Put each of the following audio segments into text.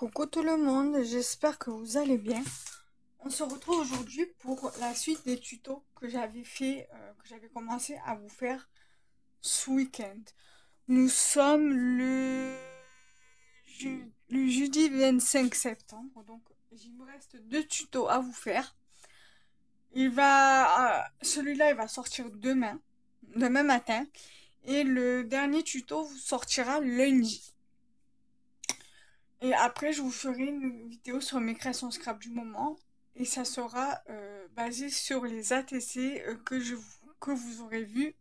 Coucou tout le monde, j'espère que vous allez bien. On se retrouve aujourd'hui pour la suite des tutos que j'avais fait, que j'avais commencé à vous faire ce week-end. Nous sommes le jeudi 25 septembre, donc il me reste deux tutos à vous faire. Celui-là, il va sortir demain matin, et le dernier tuto vous sortira lundi. Et après, je vous ferai une vidéo sur mes créations scrap du moment. Et ça sera basé sur les ATC que vous aurez vu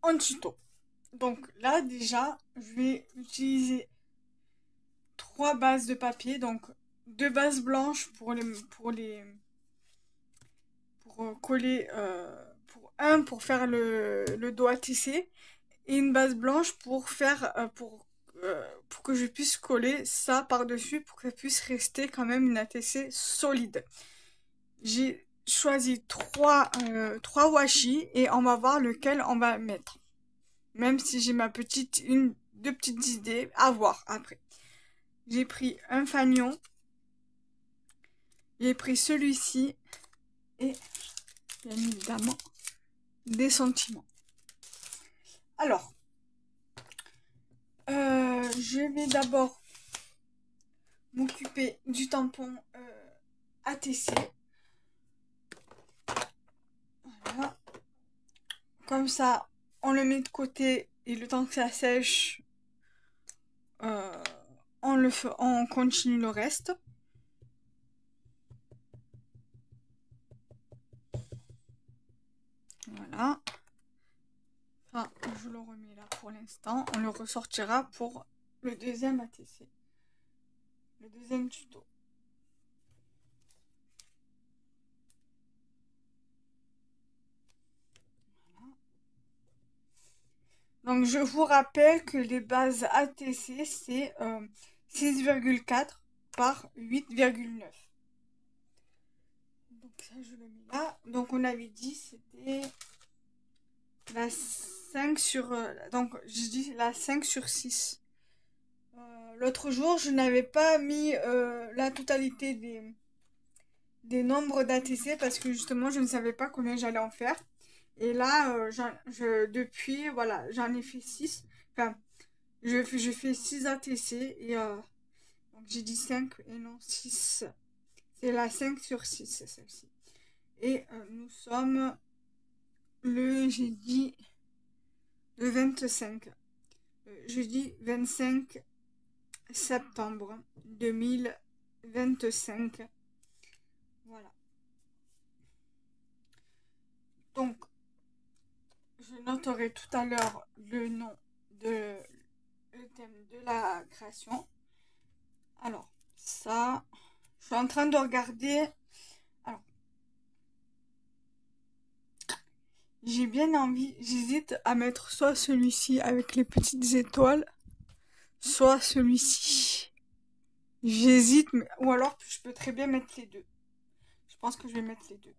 en tuto. Donc là, déjà, je vais utiliser trois bases de papier. Donc deux bases blanches pour coller, pour faire le dos ATC. Et une base blanche pour que je puisse coller ça par-dessus pour que ça puisse rester quand même une ATC solide. J'ai choisi trois washi et on va voir lequel on va mettre. Même si j'ai deux petites idées à voir après. J'ai pris un fanion, j'ai pris celui-ci et bien évidemment des sentiments. Alors, je vais d'abord m'occuper du tampon ATC. Voilà. Comme ça, on le met de côté et le temps que ça sèche, euh, on continue le reste. Voilà. Enfin, je le remets là pour l'instant. On le ressortira pour le deuxième ATC. Le deuxième tuto. Voilà. Donc je vous rappelle que les bases ATC c'est 6,4 par 8,9. Donc ça je le mets là. Donc on avait dit c'était la 5 sur... donc je dis la 5 sur 6. L'autre jour je n'avais pas mis la totalité des nombres d'ATC parce que justement je ne savais pas combien j'allais en faire. Et là, depuis, voilà, j'en ai fait 6. Enfin, je fais 6 ATC et donc j'ai dit 5 et non 6. C'est la 5 sur 6, c'est celle-ci. Et nous sommes j'ai dit le 25. Jeudi 25 septembre 2025. Voilà. Donc, je noterai tout à l'heure le thème de la création. Alors, ça, je suis en train de regarder. Alors, j'ai bien envie, j'hésite à mettre soit celui-ci avec les petites étoiles, soit celui-ci. J'hésite, ou alors je peux très bien mettre les deux. Je pense que je vais mettre les deux.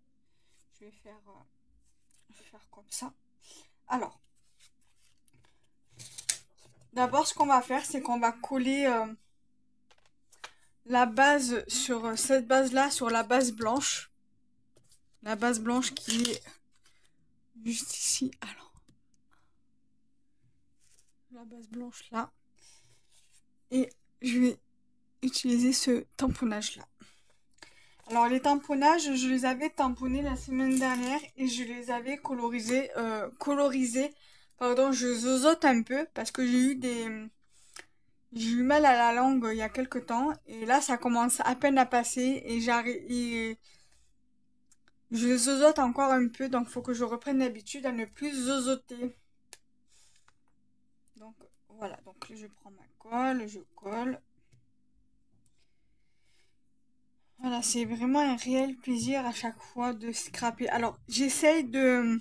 Je vais faire comme ça. Alors, d'abord, ce qu'on va faire, c'est qu'on va coller la base sur cette base-là, sur la base blanche. La base blanche qui est juste ici. Alors, la base blanche là. Et je vais utiliser ce tamponnage là. Alors les tamponnages, je les avais tamponnés la semaine dernière et je les avais colorisés. Pardon, je zozote un peu parce que j'ai eu mal à la langue il y a quelques temps et là ça commence à peine à passer et je zozote encore un peu, donc faut que je reprenne l'habitude à ne plus zozoter. Donc voilà, donc je prends ma colle, je colle. Voilà, c'est vraiment un réel plaisir à chaque fois de scraper. Alors, j'essaye de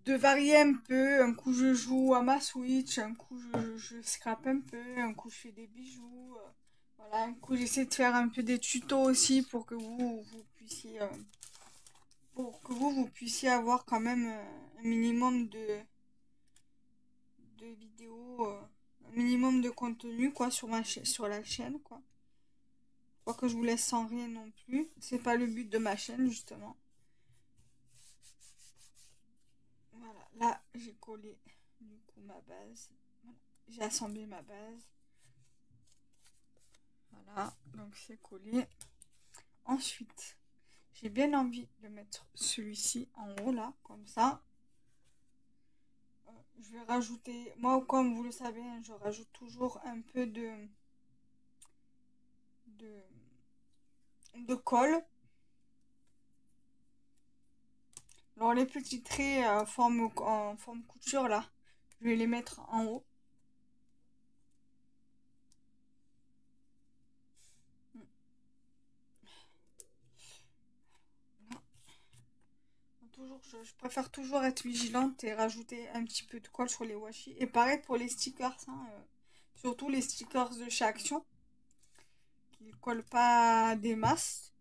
varier un peu. Un coup, je joue à ma Switch, un coup, je scrape un peu, un coup, je fais des bijoux. Voilà, un coup, j'essaie de faire un peu des tutos aussi pour que vous puissiez avoir quand même un minimum de vidéos, un minimum de contenu quoi sur sur la chaîne quoi. Pas que je vous laisse sans rien non plus. C'est pas le but de ma chaîne justement. Voilà, là j'ai collé du coup ma base. Voilà. J'ai assemblé ma base. Voilà, donc c'est collé. Ensuite, j'ai bien envie de mettre celui-ci en haut là, comme ça. Je vais rajouter, moi comme vous le savez, hein, je rajoute toujours un peu de, de colle. Alors les petits traits en forme couture là, je vais les mettre en haut. Toujours, je préfère toujours être vigilante et rajouter un petit peu de colle sur les washi. Et pareil pour les stickers, hein, surtout les stickers de chez Action, qui ne collent pas des masses.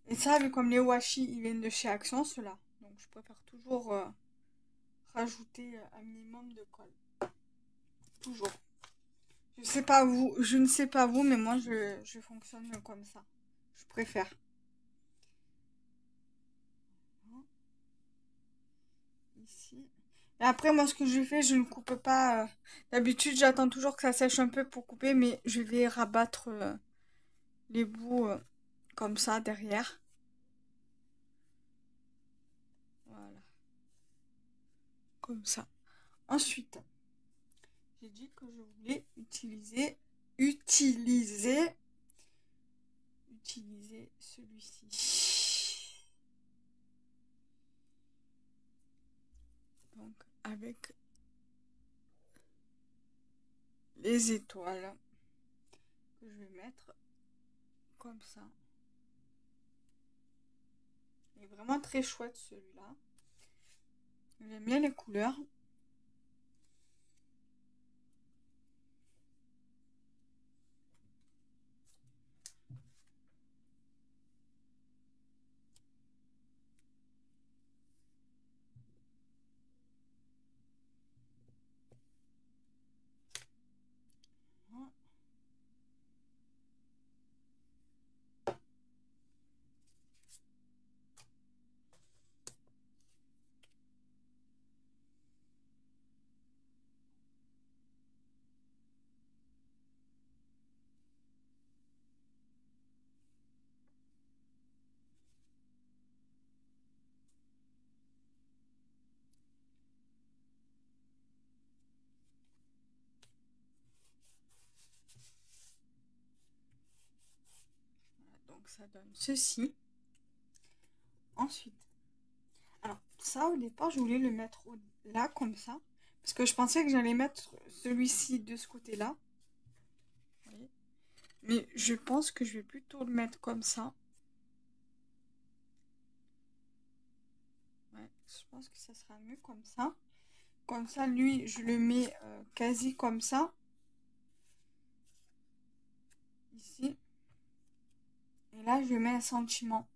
Et ça, vu comme les washi, ils viennent de chez Action, ceux-là. Donc je préfère toujours rajouter un minimum de colle. Toujours. Je sais pas vous, je ne sais pas vous, mais moi je fonctionne comme ça. Je préfère. Ici. Et après, moi, ce que je fais, je ne coupe pas. D'habitude, j'attends toujours que ça sèche un peu pour couper, mais je vais rabattre les bouts comme ça derrière. Voilà, comme ça. Ensuite, j'ai dit que je voulais utiliser celui-ci. Donc, avec les étoiles que je vais mettre comme ça. Il est vraiment très chouette celui-là. J'aime bien les couleurs. Donc ça donne ceci. Ensuite, alors ça au départ je voulais le mettre là comme ça. Parce que je pensais que j'allais mettre celui-ci de ce côté-là. Mais je pense que je vais plutôt le mettre comme ça. Ouais, je pense que ça sera mieux comme ça. Comme ça, lui, je le mets quasi comme ça. Ici. Et là, je mets un sentiment.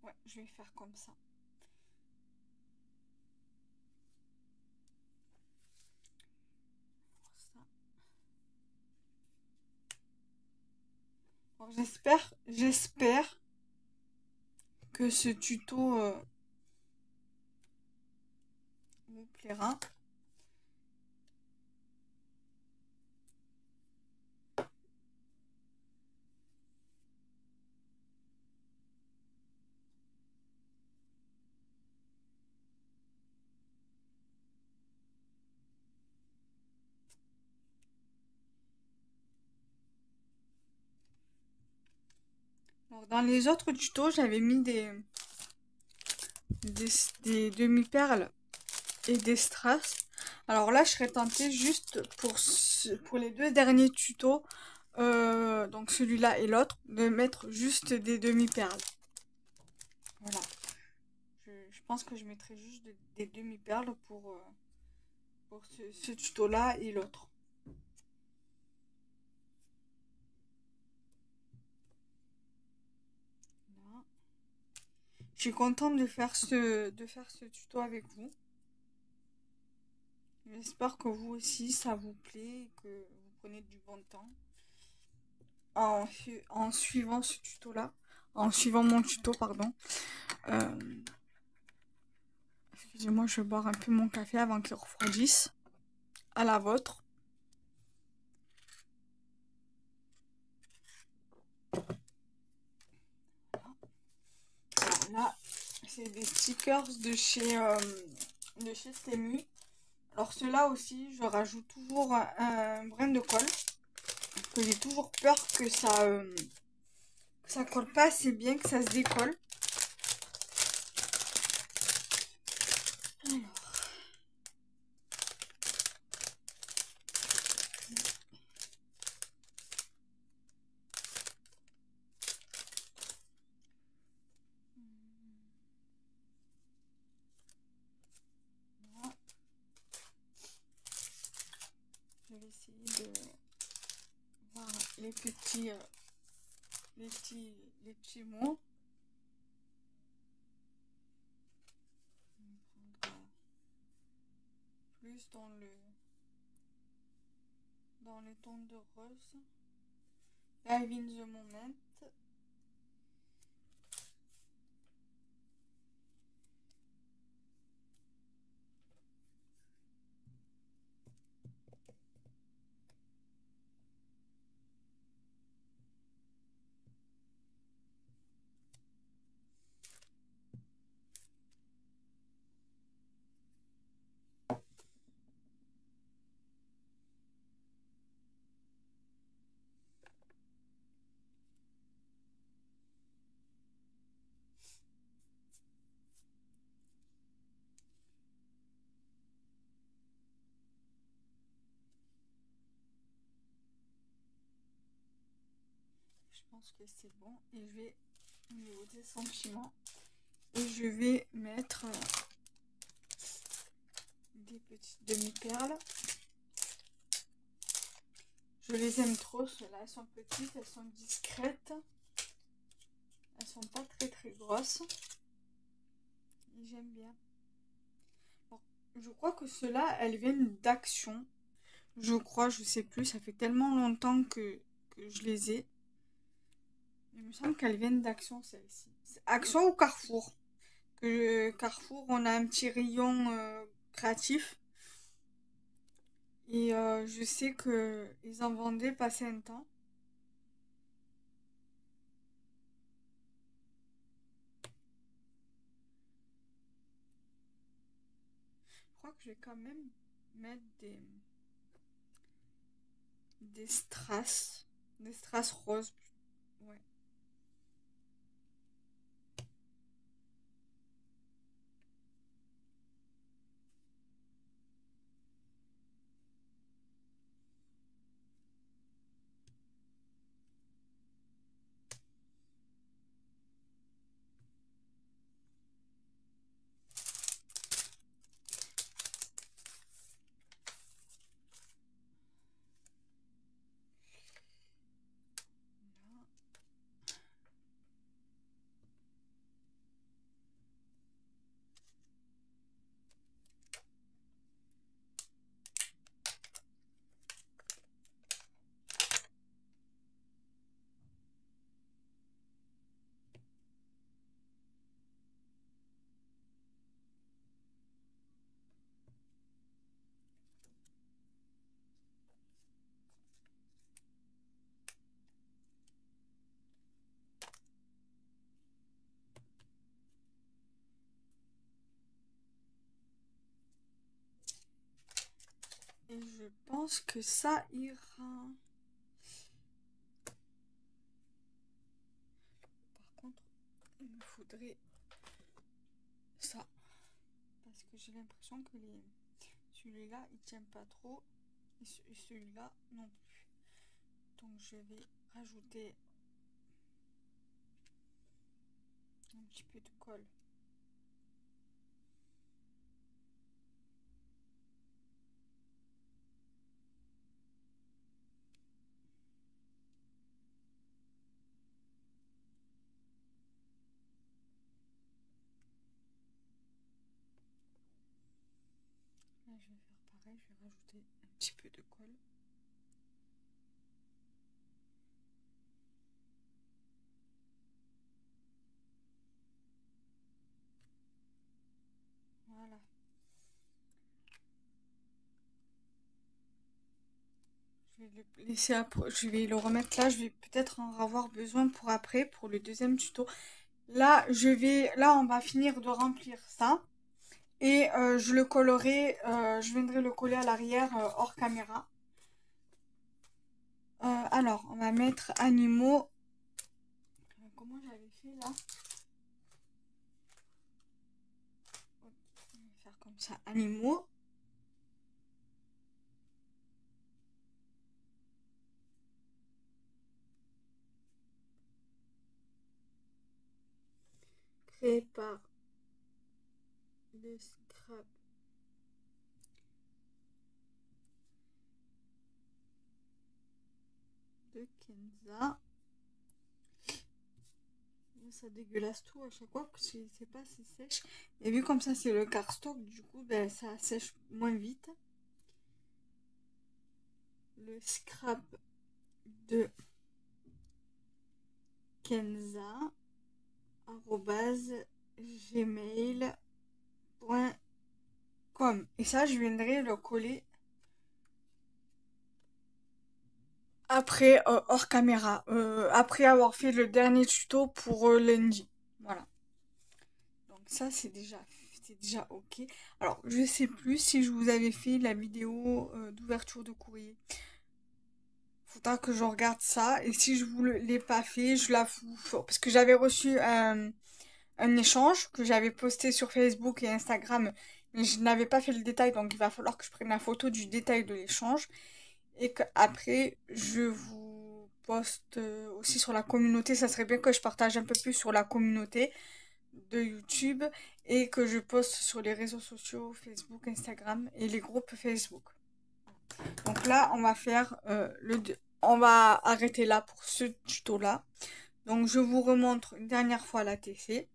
Ouais, je vais faire comme ça. J'espère que ce tuto vous plaira. Alors, dans les autres tutos, j'avais mis des demi-perles et des strass. Alors là, je serais tentée juste pour les deux derniers tutos, donc celui-là et l'autre, de mettre juste des demi-perles. Voilà. Je pense que je mettrai juste des demi-perles pour ce tuto-là et l'autre. Voilà. Je suis contente de faire ce tuto avec vous. J'espère que vous aussi, ça vous plaît et que vous prenez du bon temps en suivant ce tuto-là, en suivant mon tuto, pardon. Euh, Excusez-moi, je vais boire un peu mon café avant qu'il refroidisse. À la vôtre. Alors là, c'est des stickers de chez Temu. Alors ceux-là aussi, je rajoute toujours un brin de colle. Parce que j'ai toujours peur que ça colle pas assez bien, que ça se décolle. Alors, voilà. Je vais essayer de voir les petits, les petits mots. Je vais prendre plus dans les tons de rose. Live in the moment. Je pense que c'est bon. Et je vais au niveau des sentiments. Et je vais mettre des petites demi-perles. Je les aime trop, ceux-là. Elles sont petites, elles sont discrètes. Elles sont pas très très grosses. Et j'aime bien. Bon, je crois que ceux-là, elles viennent d'Action. Je crois, je sais plus. Ça fait tellement longtemps que je les ai. Il me semble qu'elles viennent d'Action, celles-ci. Action ou Carrefour? Carrefour, on a un petit rayon créatif. Et je sais que ils en vendaient passé un temps. Je crois que je vais quand même mettre des strass. Des strass roses. Ouais. Et je pense que ça ira. Par contre, il me faudrait ça. Parce que j'ai l'impression que celui-là, il tient pas trop. Et celui-là, non plus. Donc je vais rajouter un petit peu de colle. Là, je vais faire pareil. pareil, je vais rajouter un petit peu de colle. Voilà. Je vais le laisser après, je vais le remettre là, je vais peut-être en avoir besoin pour après, pour le deuxième tuto. Là, là, on va finir de remplir ça. Et je le collerai, je viendrai le coller à l'arrière hors caméra. Alors, on va mettre animaux. Comment j'avais fait là? On va faire comme ça, animaux. Créé par le scrap de Kenza. Ça dégueulasse tout à chaque fois parce que je sais pas si sèche. Et vu comme ça c'est le cardstock, du coup ben, ça sèche moins vite. Le scrap de Kenza @gmail.com. Et ça je viendrai le coller après hors caméra, après avoir fait le dernier tuto pour lundi. Voilà. Donc ça c'est déjà ok. Alors je sais plus si je vous avais fait la vidéo d'ouverture de courrier. Faudra que je regarde ça. Et si je vous l'ai pas fait, je la fous. Parce que j'avais reçu un échange que j'avais posté sur Facebook et Instagram. Mais je n'avais pas fait le détail. Donc il va falloir que je prenne la photo du détail de l'échange. Et qu'après, je vous poste aussi sur la communauté. Ça serait bien que je partage un peu plus sur la communauté de YouTube. Et que je poste sur les réseaux sociaux, Facebook, Instagram et les groupes Facebook. Donc là, on va faire on va arrêter là pour ce tuto là. Donc je vous remontre une dernière fois la TC.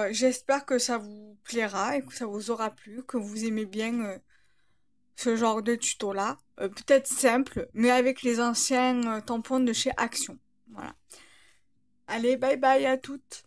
J'espère que ça vous plaira et que ça vous aura plu, que vous aimez bien ce genre de tuto là. Peut-être simple, mais avec les anciens tampons de chez Action. Voilà. Allez, bye bye à toutes.